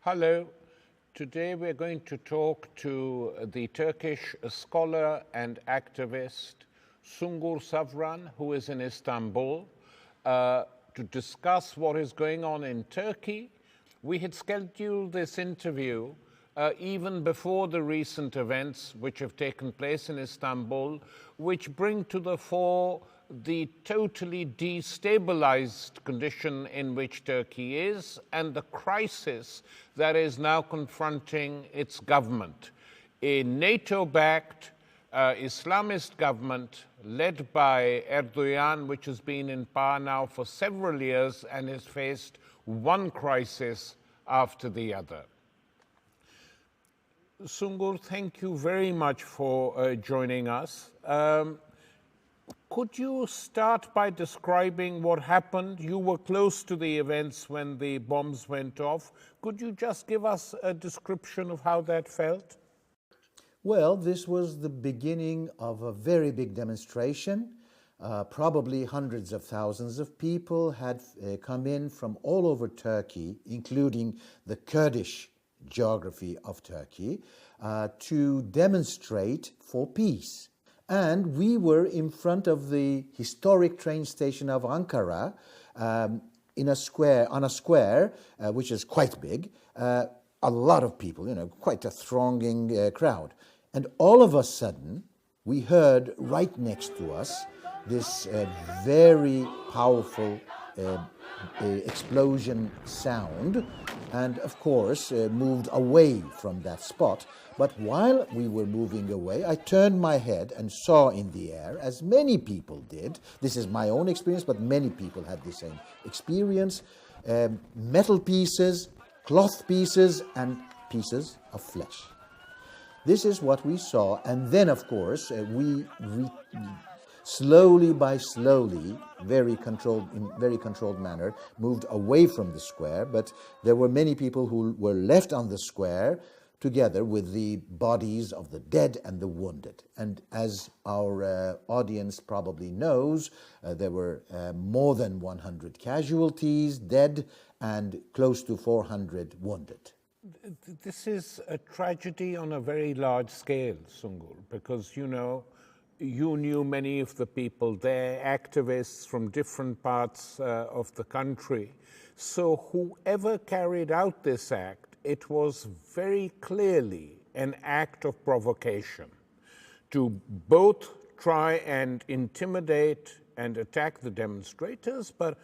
Hello. Today we're going to talk to the Turkish scholar and activist Sungur Savran, who is in Istanbul, to discuss what is going on in Turkey. We had scheduled this interview even before the recent events which have taken place in Istanbul, which bring to the fore the totally destabilized condition in which Turkey is and the crisis that is now confronting its government. A NATO-backed Islamist government led by Erdogan, which has been in power now for several years and has faced one crisis after the other. Sungur, thank you very much for joining us. Could you start by describing what happened? You were close to the events when the bombs went off. Could you just give us a description of how that felt? Well, this was the beginning of a very big demonstration. Probably hundreds of thousands of people had come in from all over Turkey, including the Kurdish geography of Turkey, to demonstrate for peace. And we were in front of the historic train station of Ankara in a square, on a square, which is quite big. A lot of people, quite a thronging crowd. And all of a sudden, we heard right next to us this very powerful explosion sound, and of course moved away from that spot. But while we were moving away, I turned my head and saw in the air, as many people did, this is my own experience, but many people had the same experience, metal pieces, cloth pieces, and pieces of flesh. This is what we saw, and then of course we slowly by slowly, in very controlled manner, moved away from the square, but there were many people who were left on the square together with the bodies of the dead and the wounded. And as our audience probably knows, there were more than 100 casualties, dead, and close to 400 wounded. This is a tragedy on a very large scale, Sungur, because you knew many of the people there, activists from different parts of the country. So whoever carried out this act, it was very clearly an act of provocation to both try and intimidate and attack the demonstrators, but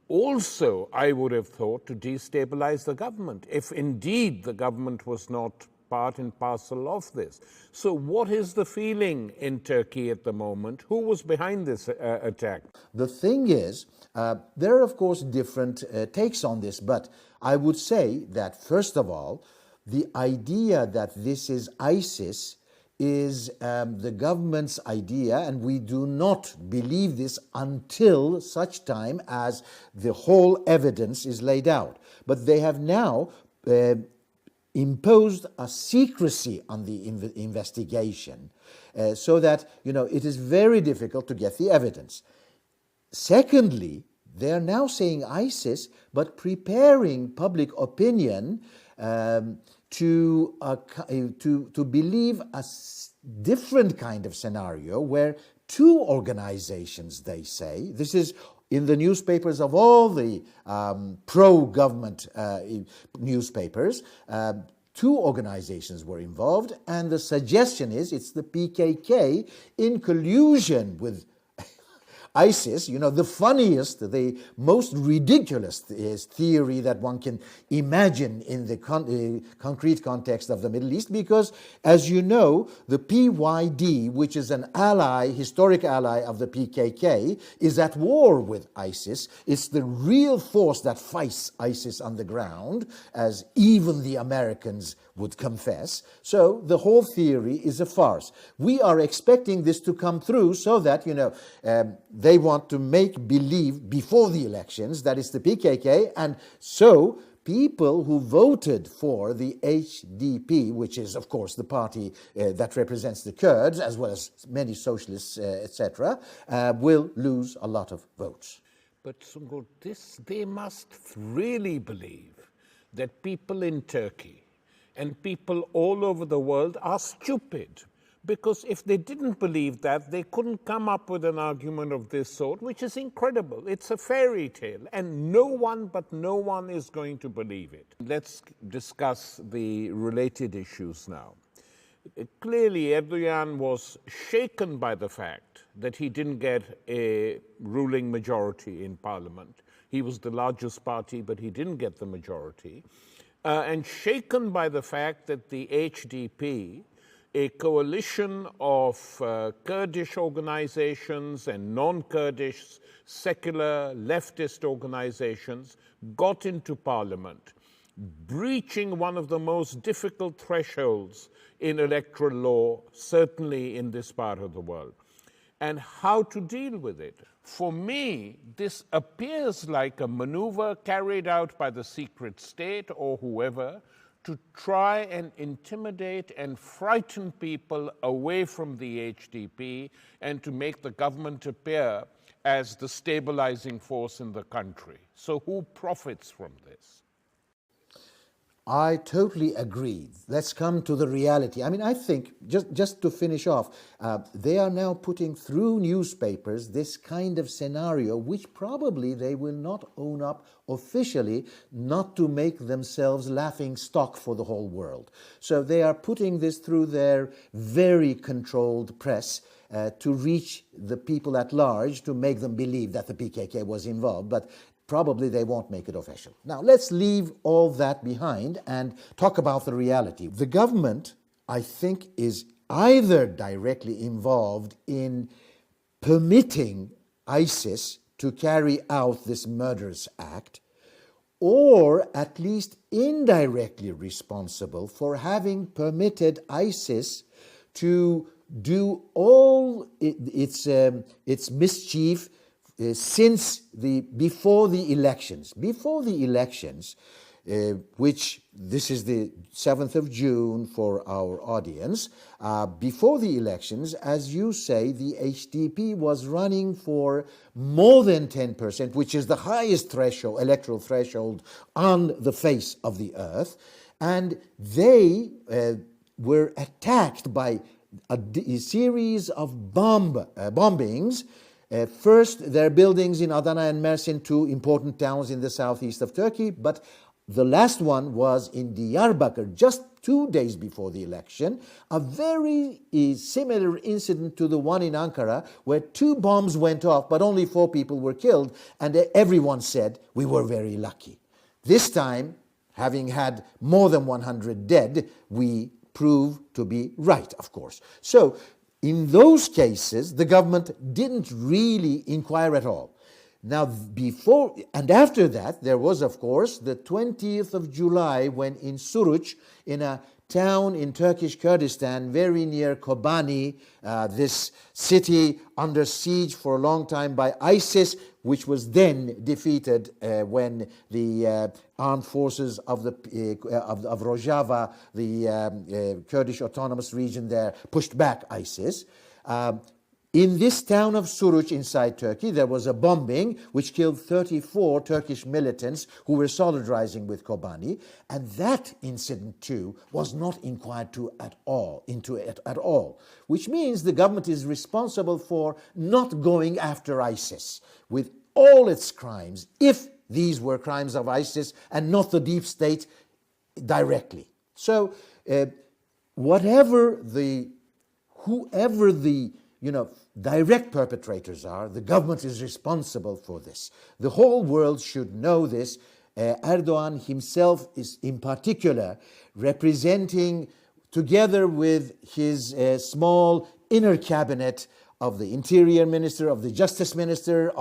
also, I would have thought, to destabilize the government, if indeed the government was not part and parcel of this. So what is the feeling in Turkey at the moment? Who was behind this attack? The thing is, there are of course different takes on this, but I would say that first of all, the idea that this is ISIS is the government's idea, and we do not believe this until such time as the whole evidence is laid out. But they have now imposed a secrecy on the investigation so that, it is very difficult to get the evidence. Secondly, they are now saying ISIS, but preparing public opinion to believe a different kind of scenario where two organizations, they say, this is in the newspapers of all the pro-government newspapers, two organizations were involved, and the suggestion is it's the PKK in collusion with ISIS, the funniest, the most ridiculous theory that one can imagine in the concrete context of the Middle East, because, as you know, the PYD, which is an ally, historic ally of the PKK, is at war with ISIS. It's the real force that fights ISIS on the ground, as even the Americans would confess. So the whole theory is a farce. We are expecting this to come through so that, they want to make believe before the elections that it's the PKK, and so people who voted for the HDP, which is, of course, the party that represents the Kurds, as well as many socialists, etc., will lose a lot of votes. But Sungur, they must really believe that people in Turkey and people all over the world are stupid. Because if they didn't believe that, they couldn't come up with an argument of this sort, which is incredible. It's a fairy tale, and no one is going to believe it. Let's discuss the related issues now. Clearly, Erdogan was shaken by the fact that he didn't get a ruling majority in parliament. He was the largest party, but he didn't get the majority. And shaken by the fact that the HDP, a coalition of Kurdish organizations and non-Kurdish secular leftist organizations, got into parliament, breaching one of the most difficult thresholds in electoral law, certainly in this part of the world, and how to deal with it. For me, this appears like a maneuver carried out by the secret state or whoever to try and intimidate and frighten people away from the HDP and to make the government appear as the stabilizing force in the country. So who profits from this? I totally agree. Let's come to the reality. I mean, I think, just to finish off, they are now putting through newspapers this kind of scenario, which probably they will not own up officially, not to make themselves laughing stock for the whole world. So they are putting this through their very controlled press to reach the people at large, to make them believe that the PKK was involved. But probably they won't make it official. Now, let's leave all that behind and talk about the reality. The government, I think, is either directly involved in permitting ISIS to carry out this murderous act, or at least indirectly responsible for having permitted ISIS to do all its mischief since before the elections. Before the elections, which this is the 7th of June for our audience, before the elections, as you say, the HDP was running for more than 10%, which is the highest threshold, electoral threshold on the face of the earth, and they were attacked by a series of bombings. First, their buildings in Adana and Mersin, two important towns in the southeast of Turkey, but the last one was in Diyarbakir, just 2 days before the election, a very similar incident to the one in Ankara, where 2 bombs went off, but only 4 people were killed, and everyone said, we were very lucky. This time, having had more than 100 dead, we prove to be right, of course. So, in those cases, the government didn't really inquire at all. Now, before and after that, there was, of course, the 20th of July when in Suruç, in a town in Turkish Kurdistan, very near Kobani, this city under siege for a long time by ISIS, which was then defeated when the armed forces of Rojava, the Kurdish autonomous region there, pushed back ISIS. In this town of Suruç inside Turkey, there was a bombing which killed 34 Turkish militants who were solidarizing with Kobani, and that incident too was not inquired into at all, which means the government is responsible for not going after ISIS with all its crimes, if these were crimes of ISIS and not the deep state directly. So, whoever the direct perpetrators are, the government is responsible for this. The whole world should know this. Erdogan himself is, in particular, representing, together with his small inner cabinet of the interior minister, of the justice minister,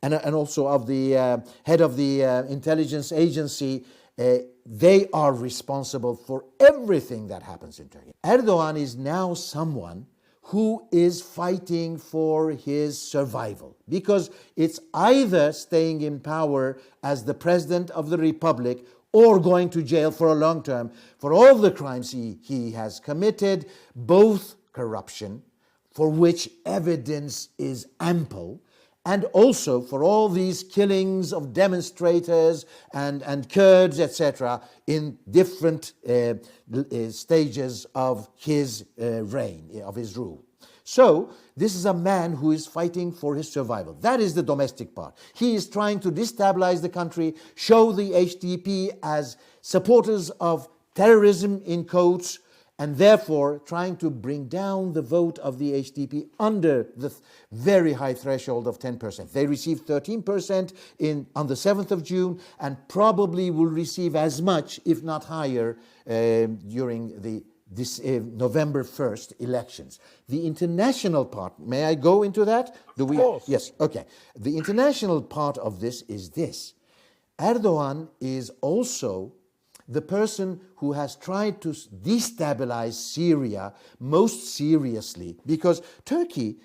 and also of the head of the intelligence agency, they are responsible for everything that happens in Turkey. Erdogan is now someone who is fighting for his survival, because it's either staying in power as the president of the republic or going to jail for a long term for all the crimes he has committed, both corruption, for which evidence is ample, and also for all these killings of demonstrators and Kurds, etc., in different stages of his reign, of his rule. So, this is a man who is fighting for his survival. That is the domestic part. He is trying to destabilize the country, show the HDP as supporters of terrorism in quotes, and therefore trying to bring down the vote of the HDP under the very high threshold of 10%. They received 13% on the 7th of June and probably will receive as much, if not higher, during this November 1st elections. The international part, may I go into that? Of course. Yes, okay. The international part of this is this. Erdogan is also the person who has tried to destabilize Syria most seriously, because Turkey,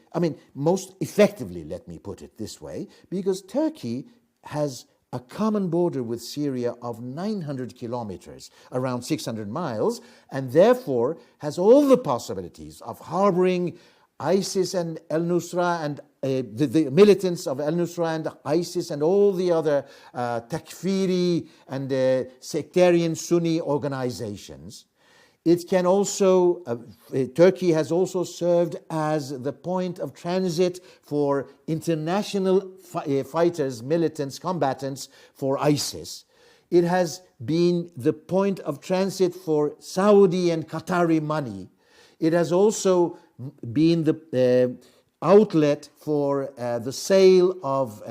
most effectively, let me put it this way, because Turkey has a common border with Syria of 900 kilometers, around 600 miles, and therefore has all the possibilities of harboring ISIS and al-Nusra and the militants of al-Nusra and ISIS and all the other takfiri and sectarian Sunni organizations. It can also, Turkey has also served as the point of transit for international fighters, militants, combatants for ISIS. It has been the point of transit for Saudi and Qatari money. It has also been the outlet for the sale of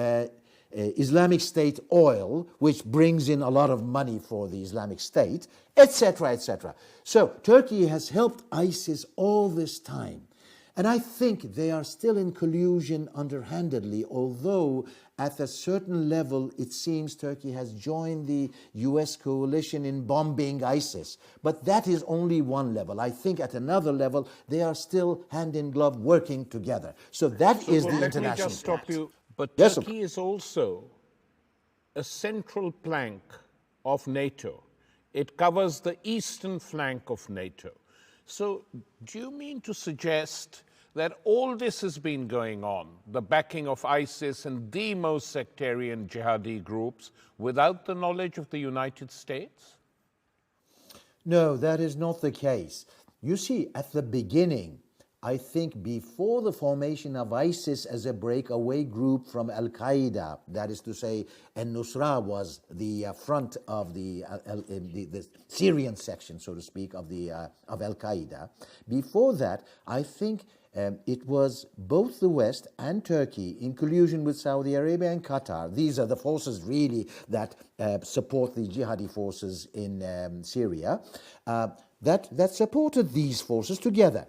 Islamic State oil, which brings in a lot of money for the Islamic State, etc., etc. So Turkey has helped ISIS all this time. And I think they are still in collusion underhandedly, although at a certain level it seems Turkey has joined the US coalition in bombing ISIS. But that is only one level. I think at another level they are still hand in glove working together. So that is the international. Let me just stop you. But yes, Turkey is also a central plank of NATO. It covers the eastern flank of NATO. So do you mean to suggest that all this has been going on, the backing of ISIS and the most sectarian jihadi groups, without the knowledge of the United States? No, that is not the case. You see, at the beginning, I think before the formation of ISIS as a breakaway group from Al-Qaeda, that is to say, al-Nusra was the front of the Syrian section, so to speak, of Al-Qaeda. Before that, I think it was both the West and Turkey in collusion with Saudi Arabia and Qatar. These are the forces really that support the jihadi forces in Syria, that supported these forces together.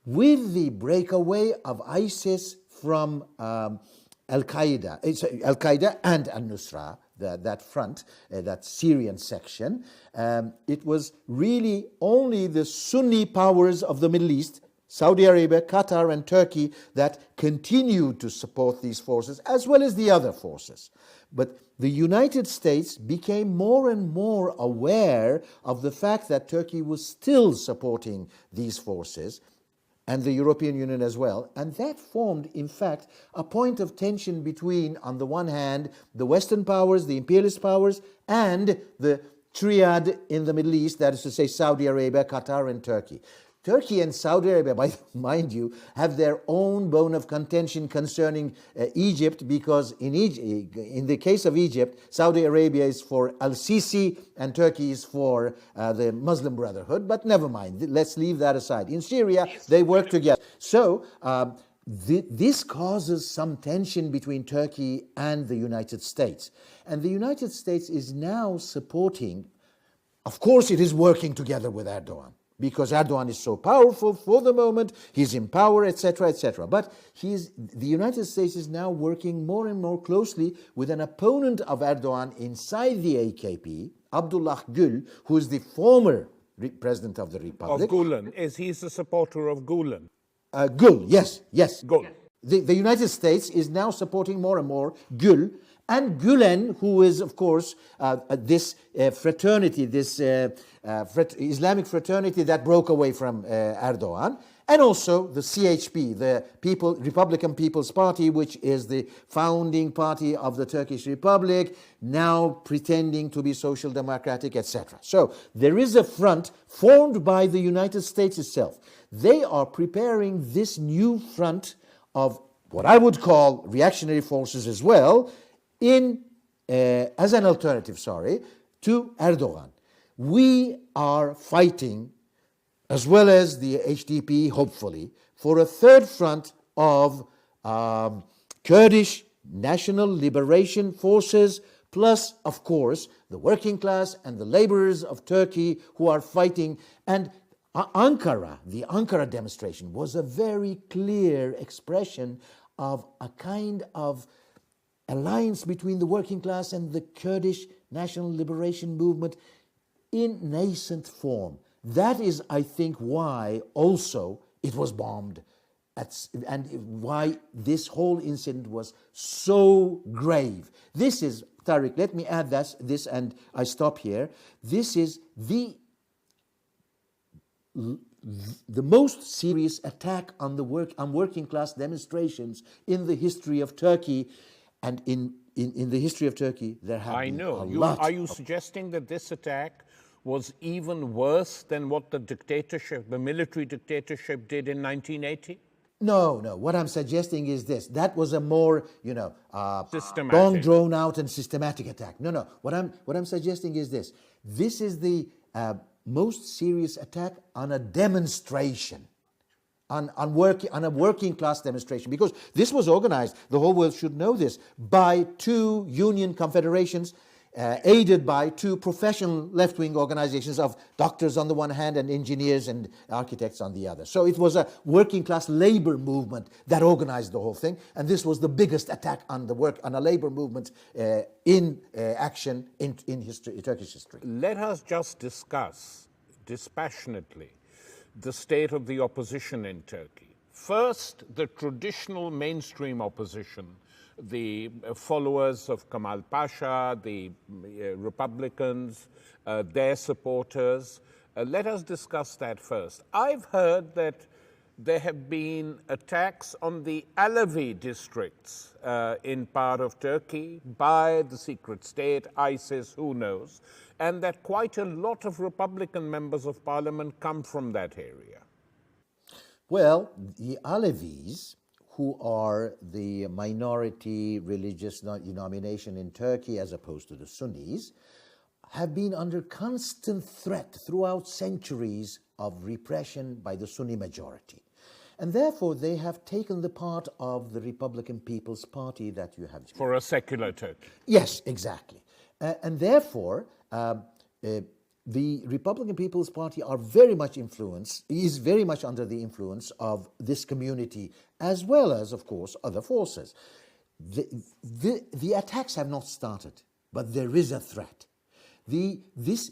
With the breakaway of ISIS from Al-Qaeda and al-Nusra, that front, that Syrian section, it was really only the Sunni powers of the Middle East, Saudi Arabia, Qatar and Turkey, that continued to support these forces, as well as the other forces. But the United States became more and more aware of the fact that Turkey was still supporting these forces, and the European Union as well. And that formed, in fact, a point of tension between, on the one hand, the Western powers, the imperialist powers, and the triad in the Middle East, that is to say Saudi Arabia, Qatar, and Turkey. Turkey and Saudi Arabia, mind you, have their own bone of contention concerning Egypt, because in the case of Egypt, Saudi Arabia is for al-Sisi and Turkey is for the Muslim Brotherhood. But never mind, let's leave that aside. In Syria, they work together. So this causes some tension between Turkey and the United States. And the United States is now supporting, of course it is working together with Erdogan, because Erdogan is so powerful for the moment, he's in power, etc., etc. But the United States is now working more and more closely with an opponent of Erdogan inside the AKP, Abdullah Gül, who is the former president of the Republic. Of Gulen. He's a supporter of Gulen. Gül, yes. Gül. The United States is now supporting more and more Gül, and Gülen, who is, of course, this fraternity, this Islamic fraternity that broke away from Erdogan. And also the CHP, the Republican People's Party, which is the founding party of the Turkish Republic, now pretending to be social democratic, etc. So there is a front formed by the United States itself. They are preparing this new front of what I would call reactionary forces as well, as an alternative, to Erdogan. We are fighting, as well as the HDP, hopefully, for a third front of Kurdish National Liberation Forces, plus, of course, the working class and the laborers of Turkey who are fighting. And Ankara, the Ankara demonstration, was a very clear expression of a kind of alliance between the working class and the Kurdish National Liberation Movement in nascent form. That is, I think, why also it was bombed, and why this whole incident was so grave. This is, Tarık, let me add this and I stop here. This is the most serious attack on working class demonstrations in the history of Turkey, and in the history of Turkey there have been a lot. Are you suggesting that this attack was even worse than what the military dictatorship did in 1980? No. What I'm suggesting is this. That was a more, systematic, long, drawn out and systematic attack. No. What I'm suggesting is this. This is the most serious attack on a demonstration, on a working class demonstration, because this was organized, the whole world should know this, by two union confederations, aided by two professional left-wing organizations of doctors on the one hand and engineers and architects on the other. So it was a working class labor movement that organized the whole thing, and this was the biggest attack on a labor movement in action in Turkish history. Let us just discuss dispassionately the state of the opposition in Turkey. First, the traditional mainstream opposition, the followers of Kemal Pasha, the Republicans, their supporters. Let us discuss that first. I've heard that there have been attacks on the Alevi districts in part of Turkey by the secret state, ISIS, who knows, and that quite a lot of Republican members of parliament come from that area. Well, the Alevis, who are the minority religious denomination in Turkey as opposed to the Sunnis, have been under constant threat throughout centuries of repression by the Sunni majority. And therefore, they have taken the part of the Republican People's Party that you have. For a secular Turkey. Yes, exactly. And therefore, the Republican People's Party is very much under the influence of this community, as well as, of course, other forces. The attacks have not started, but there is a threat. This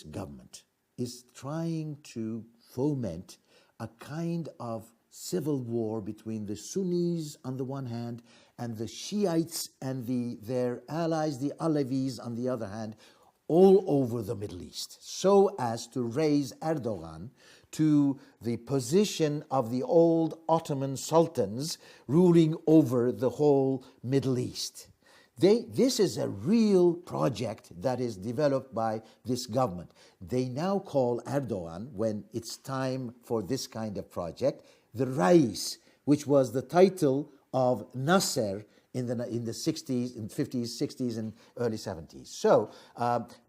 government is trying to foment a kind of civil war between the Sunnis on the one hand and the Shiites and their allies, the Alevis, on the other hand, all over the Middle East, so as to raise Erdogan to the position of the old Ottoman sultans ruling over the whole Middle East. This is a real project that is developed by this government. They now call Erdogan, when it's time for this kind of project, the Rais, which was the title of Nasser in the 60s, in 50s, 60s, and early 70s. So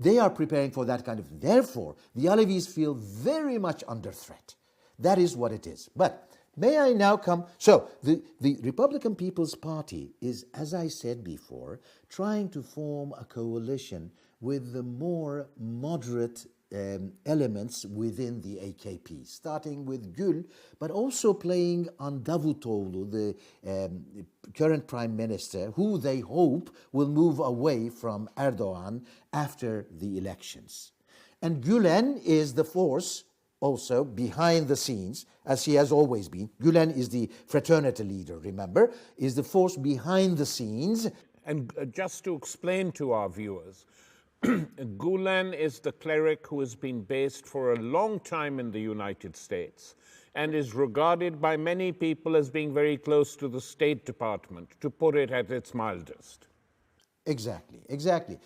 they are preparing for that kind of. Therefore, the Alevis feel very much under threat. That is what it is. But may I now come? So the Republican People's Party is, as I said before, trying to form a coalition with the more moderate elements within the AKP, starting with Gül, but also playing on Davutoğlu, the current prime minister, who they hope will move away from Erdogan after the elections. And Gülen is the force also behind the scenes, as he has always been. Gülen is the fraternity leader, remember, is the force behind the scenes. And just to explain to our viewers, Gulen is the cleric who has been based for a long time in the United States and is regarded by many people as being very close to the State Department, to put it at its mildest. Exactly, exactly.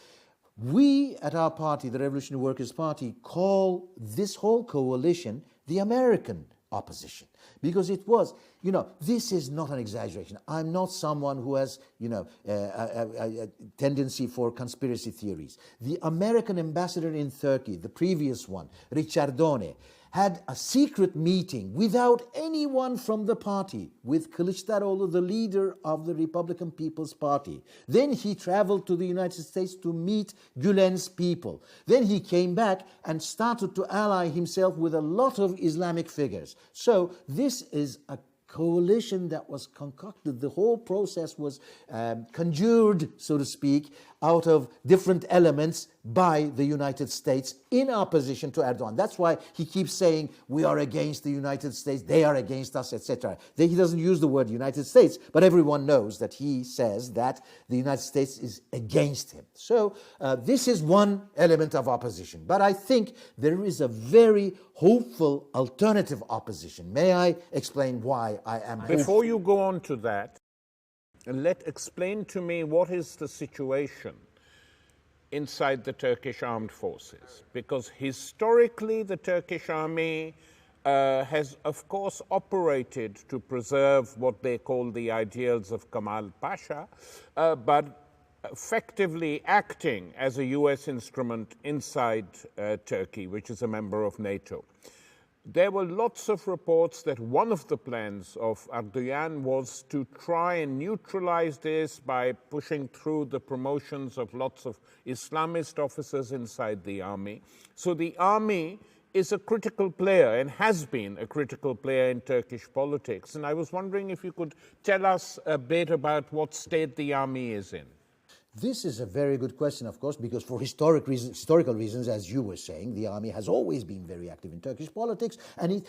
We at our party, the Revolutionary Workers' Party, call this whole coalition the American opposition, because it was, this is not an exaggeration. I'm not someone who has, a tendency for conspiracy theories. The American ambassador in Turkey, the previous one, Ricciardone, had a secret meeting without anyone from the party with Kılıçdaroğlu, the leader of the Republican People's Party. Then he traveled to the United States to meet Gülen's people. Then he came back and started to ally himself with a lot of Islamic figures. So this is a coalition that was concocted. The whole process was conjured, so to speak, out of different elements by the United States in opposition to Erdogan. That's why he keeps saying we are against the United States, they are against us, etc. He doesn't use the word United States, but everyone knows that he says that the United States is against him. So this is one element of opposition. But I think there is a very hopeful alternative opposition. May I explain why I am hopeful? Before you go on to that, explain to me what is the situation inside the Turkish armed forces, because historically the Turkish army has of course operated to preserve what they call the ideals of Kemal Pasha, but effectively acting as a US instrument inside Turkey, which is a member of NATO. There were lots of reports that one of the plans of Erdogan was to try and neutralize this by pushing through the promotions of lots of Islamist officers inside the army. So the army is a critical player and has been a critical player in Turkish politics. And I was wondering if you could tell us a bit about what state the army is in. This is a very good question, of course, because for historical reasons, as you were saying, the army has always been very active in Turkish politics, and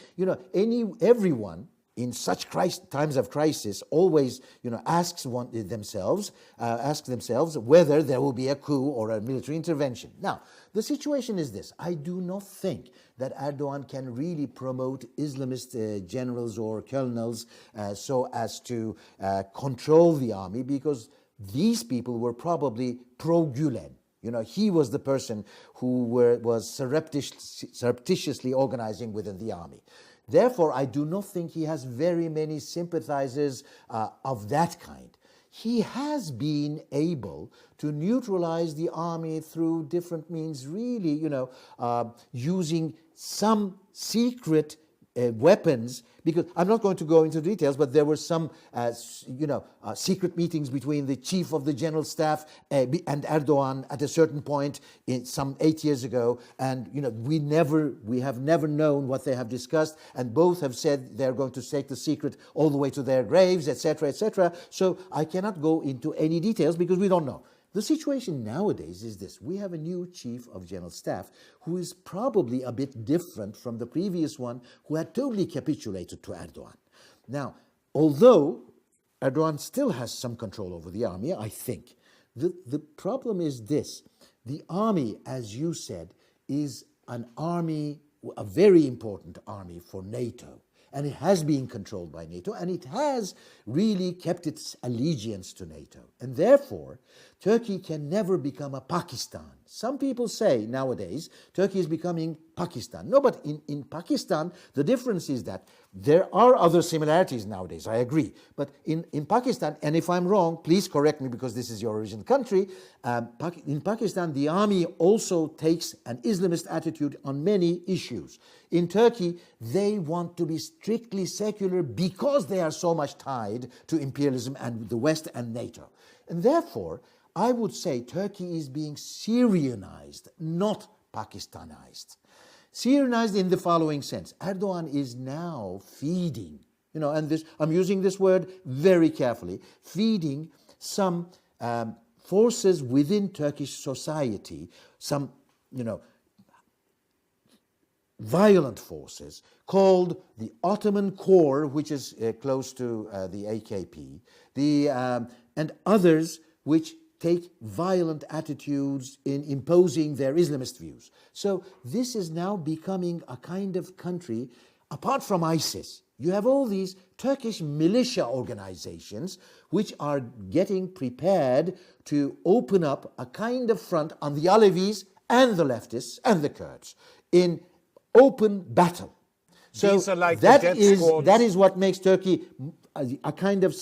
everyone in such times of crisis always, asks themselves whether there will be a coup or a military intervention. Now, the situation is this: I do not think that Erdogan can really promote Islamist generals or colonels so as to control the army, because these people were probably pro-Gülen. He was the person who was surreptitiously organizing within the army. Therefore, I do not think he has very many sympathizers of that kind. He has been able to neutralize the army through different means, really, using some secret weapons, because I'm not going to go into details, but there were some, secret meetings between the chief of the general staff and Erdogan at a certain point some 8 years ago, and we have never known what they have discussed, and both have said they're going to take the secret all the way to their graves, etc., etc. So I cannot go into any details because we don't know. The situation nowadays is this: we have a new chief of general staff who is probably a bit different from the previous one, who had totally capitulated to Erdogan. Now, although Erdogan still has some control over the army, I think, the problem is this: the army, as you said, is an army, a very important army for NATO. And it has been controlled by NATO, and it has really kept its allegiance to NATO. And therefore, Turkey can never become a Pakistan. Some people say nowadays Turkey is becoming Pakistan. No, but in Pakistan, the difference is that there are other similarities nowadays, I agree. But in Pakistan, and if I'm wrong, please correct me because this is your original country, in Pakistan, the army also takes an Islamist attitude on many issues. In Turkey, they want to be strictly secular because they are so much tied to imperialism and the West and NATO. And therefore, I would say Turkey is being Syrianized, not Pakistanized. Syrianized in the following sense: Erdogan is now feeding, and this, I'm using this word very carefully, feeding some forces within Turkish society, some, violent forces called the Ottoman Corps, which is close to the AKP, and others which take violent attitudes in imposing their Islamist views. So this is now becoming a kind of country, apart from ISIS, you have all these Turkish militia organizations which are getting prepared to open up a kind of front on the Alevis and the leftists and the Kurds in open battle. So These are like that the jet is squads. that is what makes Turkey a kind of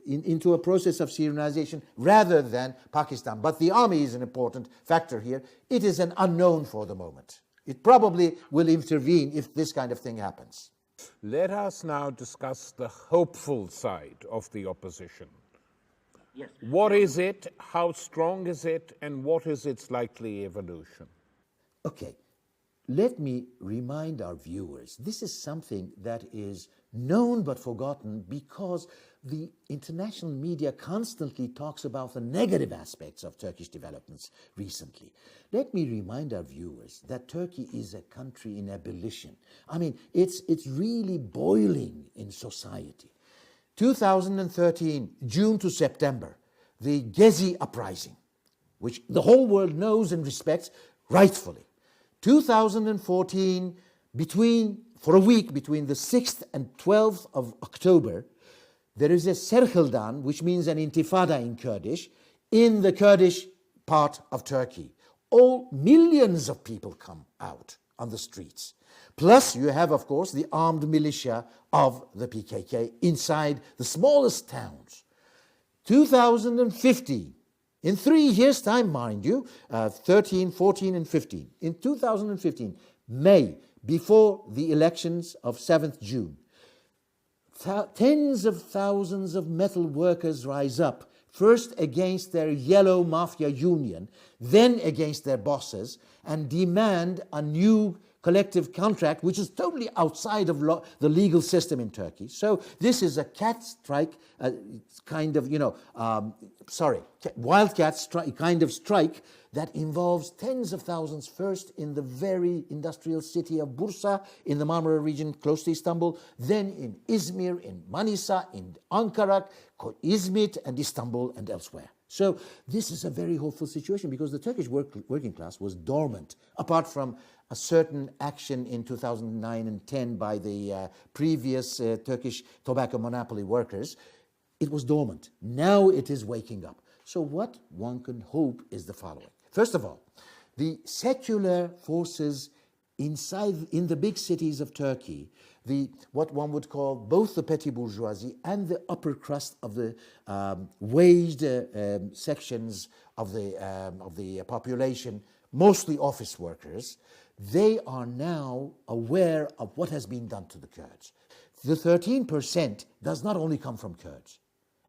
into a process of Syrianization rather than Pakistan. But the army is an important factor here. It is an unknown for the moment. It probably will intervene if this kind of thing happens. Let us now discuss the hopeful side of the opposition. Yes. What is it, how strong is it, and what is its likely evolution? Okay, let me remind our viewers, this is something that is known but forgotten because the international media constantly talks about the negative aspects of Turkish developments recently. Let me remind our viewers that Turkey is a country in ebullition. I mean, it's really boiling in society. 2013, June to September, the Gezi uprising, which the whole world knows and respects rightfully. 2014, for a week between the 6th and 12th of October, there is a Serhildan, which means an intifada in Kurdish, in the Kurdish part of Turkey. All millions of people come out on the streets. Plus, you have, of course, the armed militia of the PKK inside the smallest towns. 2015, in 3 years' time, mind you, 13, 14, and 15. In 2015, May, before the elections of 7th June, tens of thousands of metal workers rise up, first against their yellow mafia union, then against their bosses, and demand a new collective contract, which is totally outside of the legal system in Turkey. So this is a cat strike, kind of, wildcat strike, kind of strike that involves tens of thousands, first in the very industrial city of Bursa, in the Marmara region close to Istanbul, then in Izmir, in Manisa, in Ankara, Izmit, and Istanbul, and elsewhere. So this is a very hopeful situation because the Turkish working class was dormant, apart from a certain action in 2009 and 10 by the previous Turkish tobacco monopoly workers. It was dormant. Now it is waking up. So what one can hope is the following. First of all, the secular forces in the big cities of Turkey, what one would call both the petty bourgeoisie and the upper crust of the waged sections of the population, mostly office workers, they are now aware of what has been done to the Kurds. The 13% does not only come from Kurds.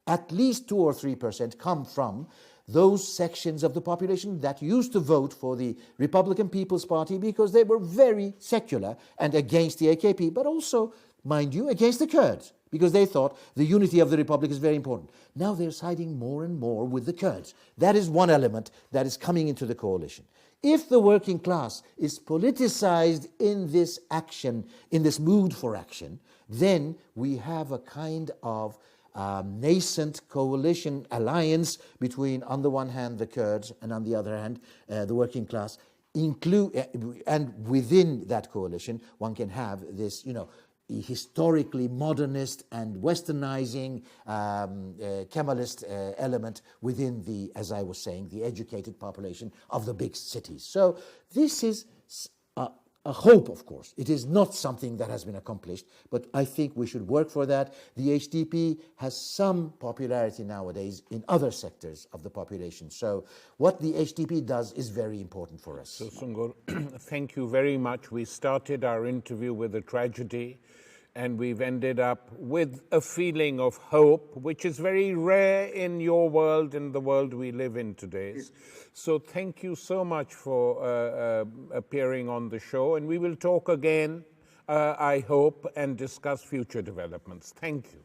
At least 2 or 3% come from those sections of the population that used to vote for the Republican People's Party because they were very secular and against the AKP, but also, mind you, against the Kurds because they thought the unity of the Republic is very important. Now they're siding more and more with the Kurds. That is one element that is coming into the coalition. If the working class is politicized in this action, in this mood for action, then we have a kind of nascent coalition alliance between, on the one hand, the Kurds, and on the other hand, the working class. And within that coalition, one can have this, historically modernist and westernizing Kemalist element within the, as I was saying, the educated population of the big cities. So this is a hope, of course. It is not something that has been accomplished, but I think we should work for that. The HDP has some popularity nowadays in other sectors of the population. So what the HDP does is very important for us. So, Sungur, thank you very much. We started our interview with a tragedy, and we've ended up with a feeling of hope, which is very rare in your world and the world we live in today. Yes. So thank you so much for appearing on the show, and we will talk again, I hope, and discuss future developments. Thank you.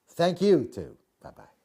Thank you, too. Bye-bye.